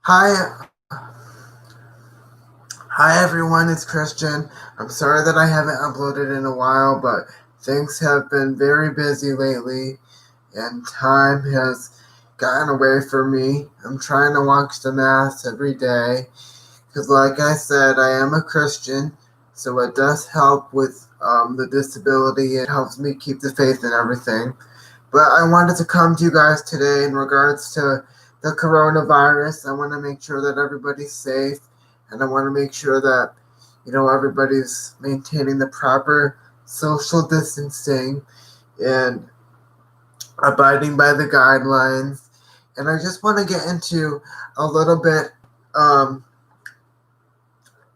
Hi, hi everyone, it's Christian. I'm sorry that I haven't uploaded in a while, but things have been very busy lately and time has gotten away from me. I'm trying to watch the Mass every day because, like I said, I am a Christian, so it does help with the disability. It helps me keep the faith and everything. But I wanted to come to you guys today in regards to the coronavirus. I want to make sure that everybody's safe, and I want to make sure that everybody's maintaining the proper social distancing and abiding by the guidelines. And I just want to get into a little bit um,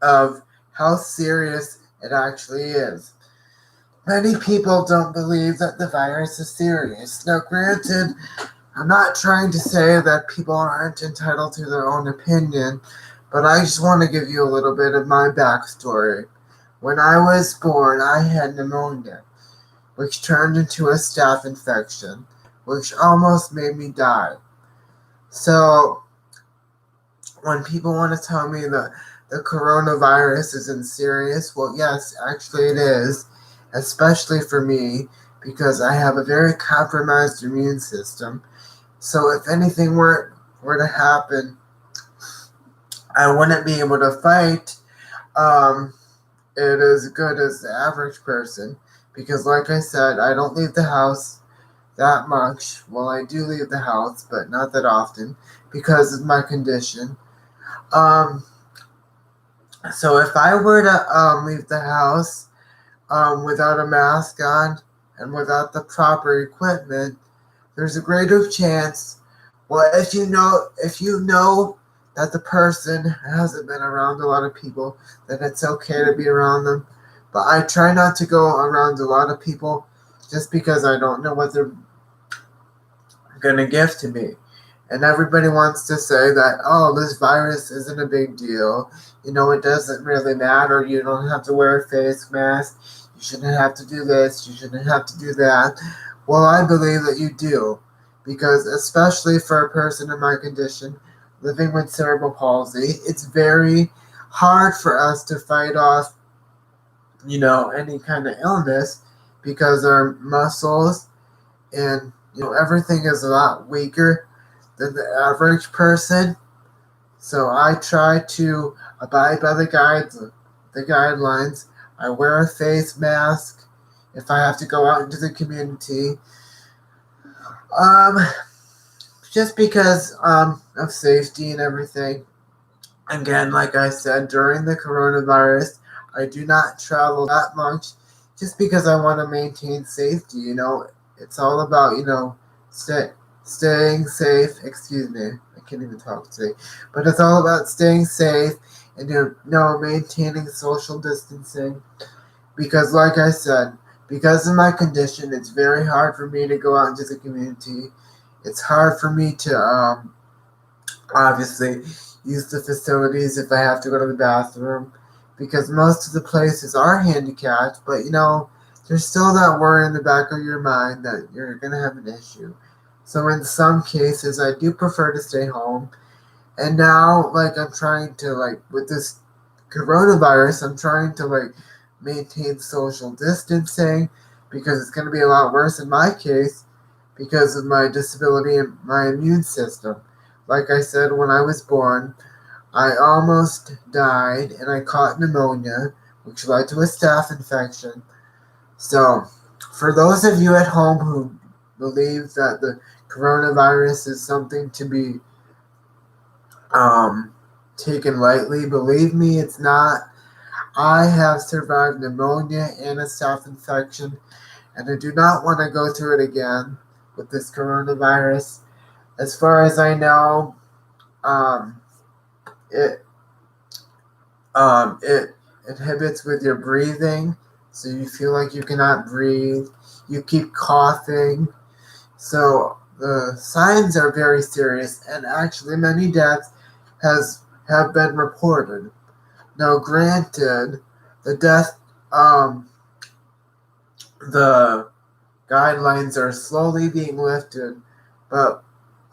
of how serious it actually is. Many people don't believe that the virus is serious. Now, granted, I'm not trying to say that people aren't entitled to their own opinion, but I just want to give you a little bit of my backstory. When I was born, I had pneumonia, which turned into a staph infection, which almost made me die. So, when people want to tell me that the coronavirus isn't serious, well, yes, actually it is, especially for me, because I have a very compromised immune system. So if anything were to happen, I wouldn't be able to fight um, it as good as the average person because, like I said, I don't leave the house that much. Well, I do leave the house, but not that often because of my condition. Um, so if I were to leave the house without a mask on and without the proper equipment, there's a greater chance. Well, if you know that the person hasn't been around a lot of people, then it's okay to be around them. But I try not to go around a lot of people just because I don't know what they're gonna give to me. And everybody wants to say that, oh, this virus isn't a big deal. It doesn't really matter. You don't have to wear a face mask. You shouldn't have to do this. You shouldn't have to do that. Well, I believe that you do. Because, especially for a person in my condition, living with cerebral palsy, it's very hard for us to fight off, any kind of illness because our muscles and everything is a lot weaker than the average person. So I try to abide by the guidelines. I wear a face mask if I have to go out into the community. Um, just because of safety and everything. Again, like I said, during the coronavirus, I do not travel that much just because I want to maintain safety. It's all about, staying safe. Excuse me, I can't even talk today. But it's all about staying safe and, maintaining social distancing. Because, like I said, because of my condition, it's very hard for me to go out into the community. It's hard for me to, obviously, use the facilities if I have to go to the bathroom because most of the places are handicapped, but there's still that worry in the back of your mind that you're going to have an issue. So in some cases, I do prefer to stay home. And now, like, I'm trying to, like, with this coronavirus, I'm trying to, like, maintain social distancing because it's going to be a lot worse in my case because of my disability and my immune system. Like I said, when I was born, I almost died and I caught pneumonia, which led to a staph infection. So, for those of you at home who believe that the coronavirus is something to be um, taken lightly, believe me, it's not. I have survived pneumonia and a staph infection, and I do not want to go through it again with this coronavirus. As far as I know, um, it it inhibits with your breathing, so you feel like you cannot breathe. You keep coughing, so the signs are very serious, and actually many deaths has have been reported. Now, granted, the death the guidelines are slowly being lifted, but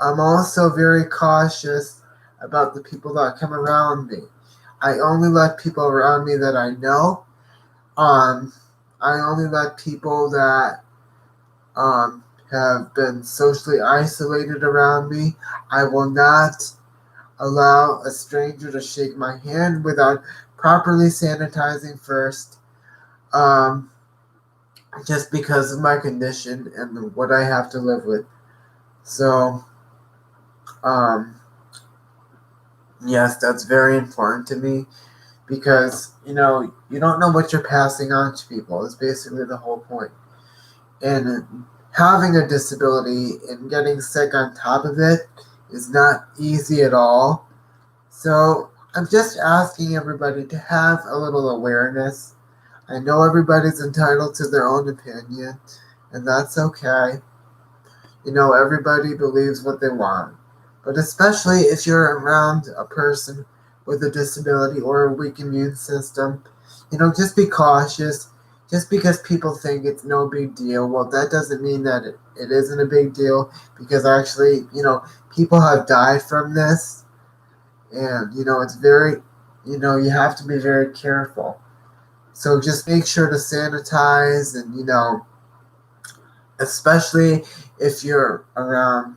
I'm also very cautious about the people that come around me. I only let people around me that I know. Um, I only let people that have been socially isolated around me. I will not allow a stranger to shake my hand without properly sanitizing first. Um, just because of my condition and what I have to live with. So, um, yes, that's very important to me because, you don't know what you're passing on to people. It's basically the whole point. And having a disability and getting sick on top of it is not easy at all. So, I'm just asking everybody to have a little awareness. I know everybody's entitled to their own opinion, and that's okay. Everybody believes what they want. But especially if you're around a person with a disability or a weak immune system, just be cautious. Just because people think it's no big deal, well, that doesn't mean that it isn't a big deal because actually, people have died from this. And, it's very, you have to be very careful. So just make sure to sanitize and, especially if you're around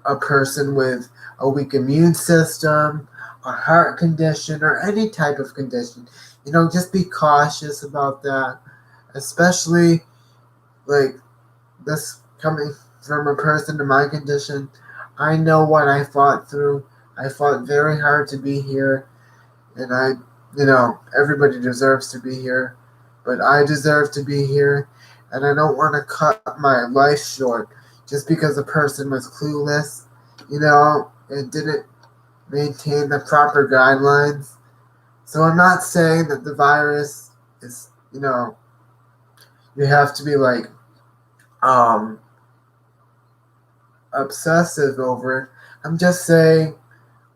a person with a weak immune system, a heart condition, or any type of condition. Just be cautious about that, especially like this coming from a person in my condition. I know what I fought through. I fought very hard to be here, and everybody deserves to be here, but I deserve to be here, and I don't want to cut my life short just because a person was clueless, and didn't maintain the proper guidelines. So I'm not saying that the virus is, you have to be like, obsessive over it. I'm just saying,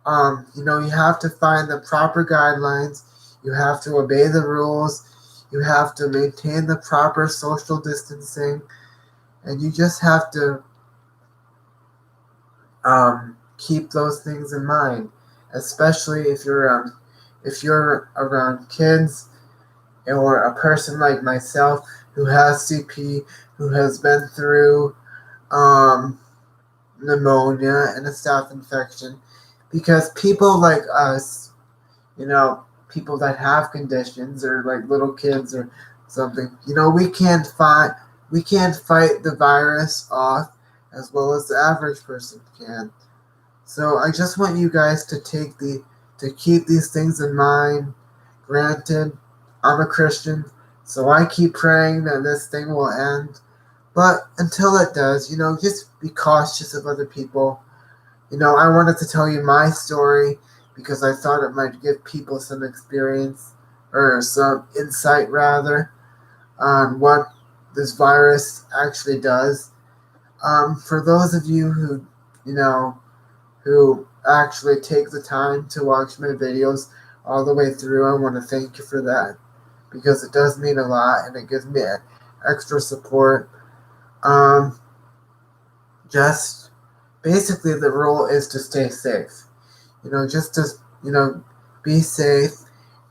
you have to find the proper guidelines. You have to obey the rules. You have to maintain the proper social distancing. And you just have to keep those things in mind, especially if you're around kids or a person like myself who has CP, who has been through pneumonia and a staph infection, because people like us, people that have conditions or like little kids or something, we can't fight the virus off as well as the average person can. So I just want you guys to keep these things in mind. Granted, I'm a Christian, so I keep praying that this thing will end. But until it does, just be cautious of other people. I wanted to tell you my story because I thought it might give people some experience or some insight rather on what this virus actually does. For those of you who actually take the time to watch my videos all the way through, I want to thank you for that because it does mean a lot and it gives me extra support. Just basically the rule is to stay safe. Just to, be safe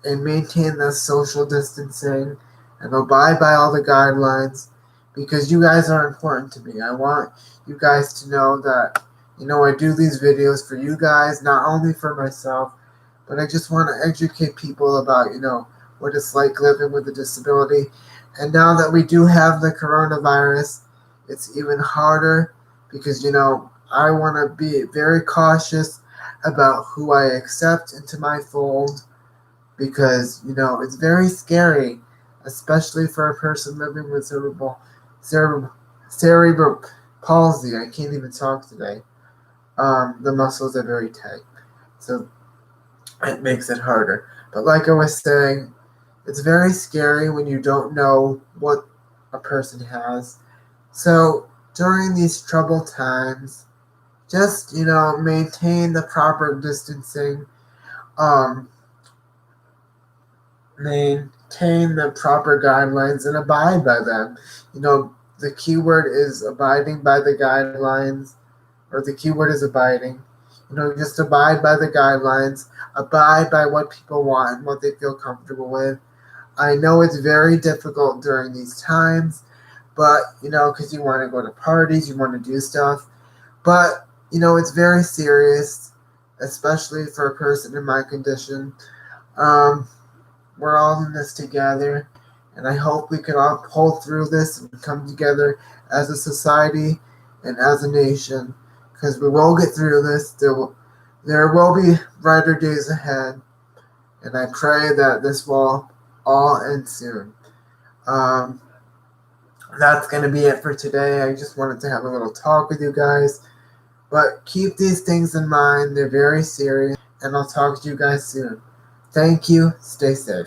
and maintain the social distancing and abide by all the guidelines because you guys are important to me. I want you guys to know that, I do these videos for you guys, not only for myself, but I just want to educate people about, what it's like living with a disability. And now that we do have the coronavirus, it's even harder because, I want to be very cautious about who I accept into my fold because, it's very scary, especially for a person living with cerebral palsy. I can't even talk today. The muscles are very tight, so it makes it harder. But like I was saying, it's very scary when you don't know what a person has. So during these troubled times, just, maintain the proper distancing, maintain the proper guidelines and abide by them. The key word is abiding by the guidelines, or the key word is abiding. Just abide by the guidelines, abide by what people want and what they feel comfortable with. I know it's very difficult during these times, but, because you want to go to parties, you want to do stuff, but, it's very serious, especially for a person in my condition. Um, we're all in this together, and I hope we can all pull through this and come together as a society and as a nation, because we will get through this. There will be brighter days ahead, and I pray that this will all end soon. Um, that's going to be it for today. I just wanted to have a little talk with you guys. But keep these things in mind. They're very serious. And I'll talk to you guys soon. Thank you. Stay safe.